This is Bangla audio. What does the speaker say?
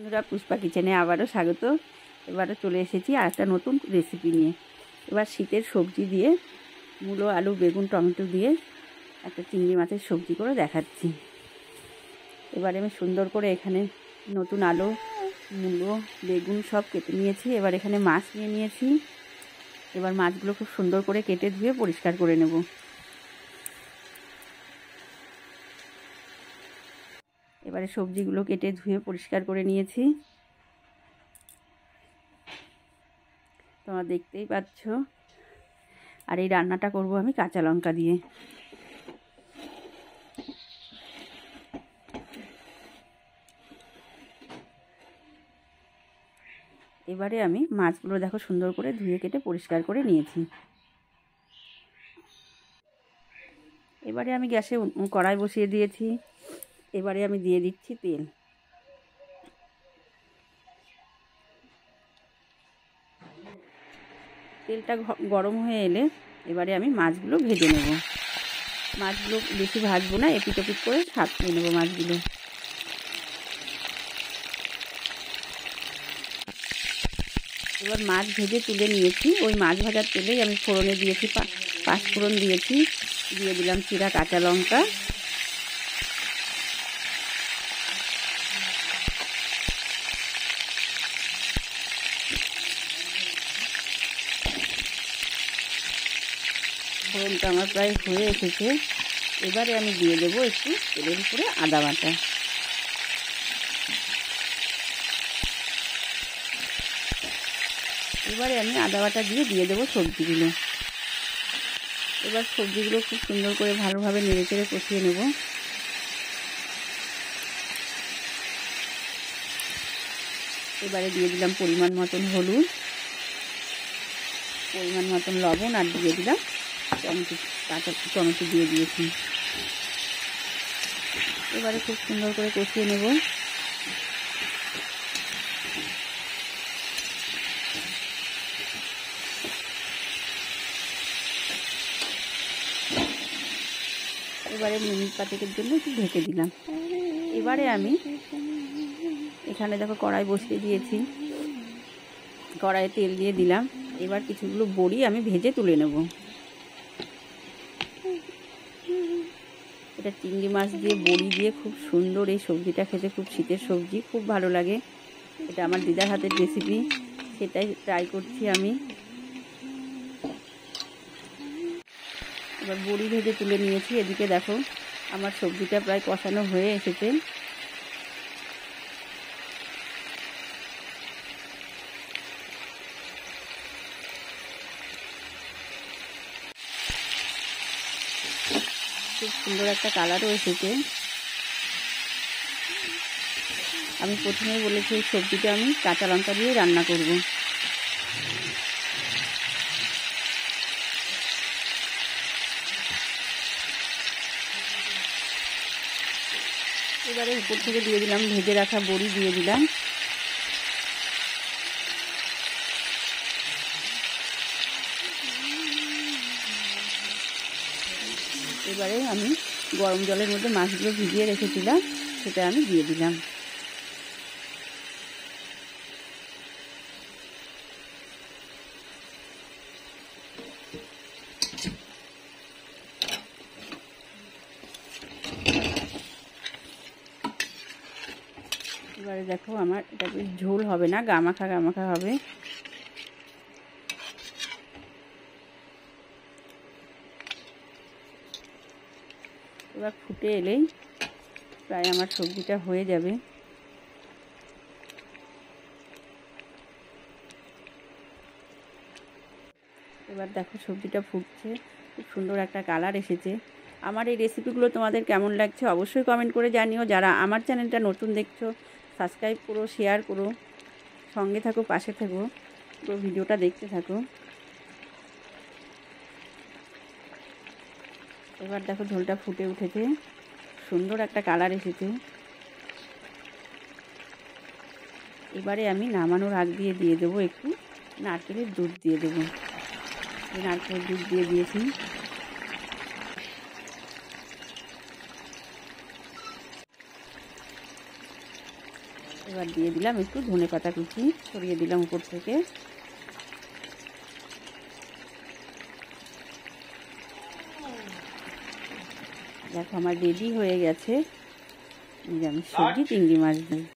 বন্ধুরা, পুষ্পা কিচেনে আবারও স্বাগত। এবারও চলে এসেছি আর একটা নতুন রেসিপি নিয়ে। এবার শীতের সবজি দিয়ে মূলো, আলু, বেগুন, টমেটো দিয়ে একটা চিংড়ি মাছের সবজি করে দেখাচ্ছি। এবারে আমি সুন্দর করে এখানে নতুন আলু, মূলো, বেগুন সব কেটে নিয়েছি। এবার এখানে মাছ নিয়ে নিয়েছি। এবার মাছগুলো খুব সুন্দর করে কেটে ধুয়ে পরিষ্কার করে নেব। এবারে সবজিগুলো কেটে ধুয়ে পরিষ্কার করে নিয়েছি, তোমরা দেখতেই পাচ্ছ। আর এই রান্নাটা করব আমি কাঁচা লঙ্কা দিয়ে। এবারে আমি মাছগুলো দেখো সুন্দর করে ধুয়ে কেটে পরিষ্কার করে নিয়েছি। এবারে আমি গ্যাসে কড়াই বসিয়ে দিয়েছি। এবারে আমি দিয়ে দিচ্ছি তেল। তেলটা গরম হয়ে এলে এবারে আমি মাছগুলো ভেজে নেব। মাছগুলো বেশি ভাজবো না, এপিট ওপিট করে ছাড়িয়ে নেব মাছগুলো। এবার মাছ ভেজে তুলে নিয়েছি। ওই মাছ ভাজার তেলেই আমি ফোড়নে দিয়েছি, পাঁচফোড়ন দিয়েছি, দিয়ে দিলাম চিরা কাঁচা লঙ্কা, ফোড়নটা আমার প্রায় হয়ে এসেছে। এবারে আমি দিয়ে দেবো একটু তেলের উপরে আদা বাটা। এবারে আমি আদা বাটা দিয়ে দেবো সবজিগুলো। এবার সবজিগুলো খুব সুন্দর করে ভালোভাবে নেড়ে চেড়ে কষিয়ে নেব। এবারে দিয়ে দিলাম পরিমাণ মতন হলুদ, পরিমাণ মতন লবণ, আর দিয়ে দিলাম কাঁচা টমেটো দিয়ে দিয়েছি। এবারে খুব সুন্দর করে কষিয়ে নেব। এবারে মিনিট পাঁচেকের জন্য একটু ঢেকে দিলাম। এবারে আমি এখানে দেখো কড়াই বসিয়ে দিয়েছি, কড়াইয়ে তেল দিয়ে দিলাম। এবার কিছুগুলো বড়ি আমি ভেজে তুলে নেব। এটা চিংড়ি মাছ দিয়ে বড়ি দিয়ে খুব সুন্দর এই সবজিটা খেতে, খুব শীতের সবজি, খুব ভালো লাগে। এটা আমার দিদার হাতের রেসিপি, সেটাই ট্রাই করছি আমি। এবার বড়ি ভেজে তুলে নিয়েছি। এদিকে দেখো আমার সবজিটা প্রায় কষানো হয়ে এসেছে। খুব সুন্দর একটা কালারও এসেছে। আমি প্রথমেই বলেছি এই সবজিটা আমি কাঁচা লঙ্কা দিয়ে রান্না করব। এবারে উপর থেকে দিয়ে দিলাম ভেজে রাখা বড়ি, দিয়ে দিলাম। এবারে আমি গরম জলের মধ্যে মাছগুলো ভিজিয়ে রেখেছিলাম, সেটা আমি দিয়ে দিলাম। এবারে দেখো আমার এটা ঝোল হবে না, গামাখা গামাখা হবে। এবার ফুটে এলেই প্রায় আমার সবজিটা হয়ে যাবে। এবার দেখো সবজিটা ফুটছে, খুব সুন্দর একটা কালার এসেছে। আমার এই রেসিপিগুলো তোমাদের কেমন লাগছে অবশ্যই কমেন্ট করে জানিও। যারা আমার চ্যানেলটা নতুন দেখছো সাবস্ক্রাইব করো, শেয়ার করো, সঙ্গে থাকো, পাশে থাকো, পুরো ভিডিওটা দেখতে থাকো। এবার দেখো ঝোলটা ফুটে উঠেছে, সুন্দর একটা কালার এসেছে। এবারে আমি নামানোর আগ দিয়ে দেবো একটু নারকেলের দুধ দিয়ে দেবো। নারকেলের দুধ দিয়ে দিয়েছি। এবার দিয়ে দিলাম একটু ধনেপাতা কুচি, ছড়িয়ে দিলাম উপর থেকে। দেখো আমার রেডি হয়ে গেছে নিরামিষ সবজি চিংড়ি মাছ দিয়ে।